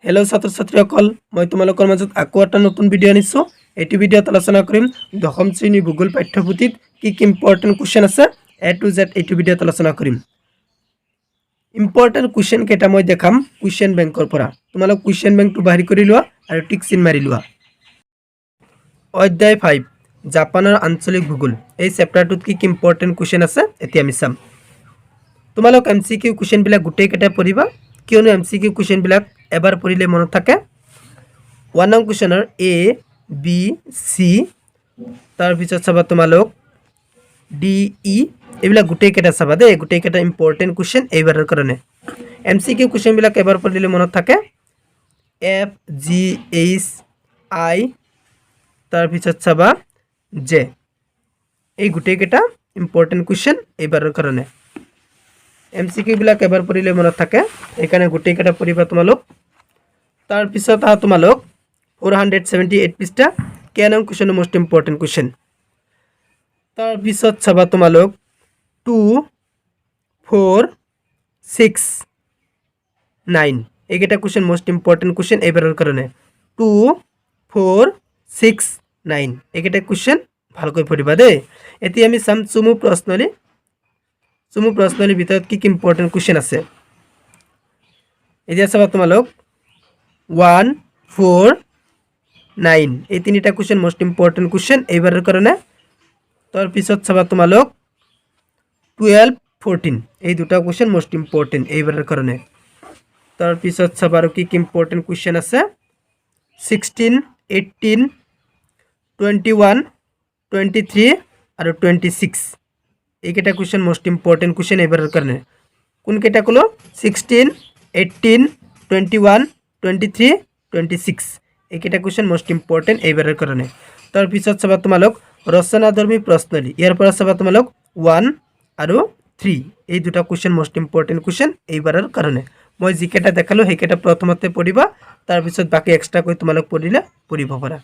Hello छात्र छात्रीসকল मैं तुम्हालोকৰ মাজত আকৌ এটা নতুন ভিডিও আনিছো। এইটো ভিডিওত আলোচনা কৰিম দশম শ্ৰেণী ভূগোল পাঠ্যপুথিত কি ইম্পৰ্টেন্ট কোৱেশ্চন আছে এ টু জেড এইটো ভিডিওত আলোচনা কৰিম। ইম্পৰ্টেন্ট কোৱেশ্চন কেইটা মই দেখাম কোৱেশ্চন বেংকৰ পৰা। তোমালোক কোৱেশ্চন বেংকটো বাহিৰ কৰি লোৱা আৰু টিক চিন মাৰি লোৱা। অধ্যায় 5 জাপানৰ আঞ্চলিক ভূগোল এই চেপ্টাৰটোত কি ইম্পৰ্টেন্ট কোৱেশ্চন আছে এতিয়া আমি চাম। তোমালোক এমসিকিউ কোৱেশ্চন বিলাক গোটেই কেইটা পঢ়িবা কিয়নো এমসিকিউ কোৱেশ্চন বিলাক এবাৰ পঢ়িলে মনত থাকে। 1 নং কোৱেশ্চনৰ এ বি সি তাৰ পিছত চাবা তোমালোক ডি ই এইবিলাক গোটেই কেইটা চাবা দে গোটেই কেইটা ইম্পৰ্টেন্ট কোৱেশ্চন এইবাৰৰ কাৰণে। এমসিকিউ কোৱেশ্চন বিলাক এবাৰ পঢ়িলে মনত থাকে। এফ জি এইচ আই তাৰ পিছত চাবা জে এই গোটেই কেইটা ইম্পৰ্টেন্ট কোৱেশ্চন এইবাৰৰ কাৰণে। এমসিকিউ বিলাক এবাৰ পঢ়িলে মনত থাকে এইকাৰণে গোটেই কেইটা পঢ়িবা তোমালোক। তাৰ পিছত তোমালোক 478 পৃষ্ঠা কে নং কোৱেশ্চন মোস্ট ইম্পৰ্টেন্ট কোৱেশ্চন। তাৰ পিছত চাবা তোমালোক 2 4 6 9 এইকেইটা কোৱেশ্চন মোস্ট ইম্পৰ্টেন্ট কোৱেশ্চন এইবাৰৰ কাৰণে। 2 4 6 9 এইকেইটা কোৱেশ্চন ভালকৈ পঢ়িবা দেই। এতিয়া আমি চাম চুমু প্ৰশ্নলীৰ ভিতৰত কি ইম্পৰ্টেন্ট কোৱেশ্চন আছে। এতিয়া চাবা তোমালোক 1 4 9 এই তিনিটা কোৱেশ্চন মোস্ট ইম্পৰ্টেন্ট কোৱেশ্চন এইবাৰৰ কাৰণে। তাৰ পিছত চাবা তোমালোক 12 14 এই দুটা কোৱেশ্চন মোস্ট ইম্পৰ্টেন্ট এইবাৰৰ কাৰণে। তাৰ পিছত চাবা আৰু কি ইম্পৰ্টেন্ট কোৱেশ্চন আছে 16 18 21 23 আৰু 26 এইকেইটা কোৱেশ্চন মোস্ট ইম্পৰ্টেন্ট কোৱেশ্চন এইবাৰৰ কাৰণে। কোন কেইটা কলো 16 18 21 23 26 এইকেইটা কোৱেশ্চন মোস্ট ইম্পৰ্টেন্ট এইবাৰৰ কাৰণে। তাৰ পিছত চাবা তোমালোক ৰচনাধৰ্মী প্ৰশ্নলী ইয়াৰ পৰা চাবা তোমালোক 1 আৰু 3 এই দুটা কোৱেশ্চন মোস্ট ইম্পৰ্টেন্ট কোৱেশ্চন এইবাৰৰ কাৰণে। মই যিকেইটা দেখালো সেইকেইটা প্ৰথমতে পঢ়িবা তাৰ পিছত বাকি এক্সট্ৰা কৈ তোমালোক পঢ়িব পাৰা।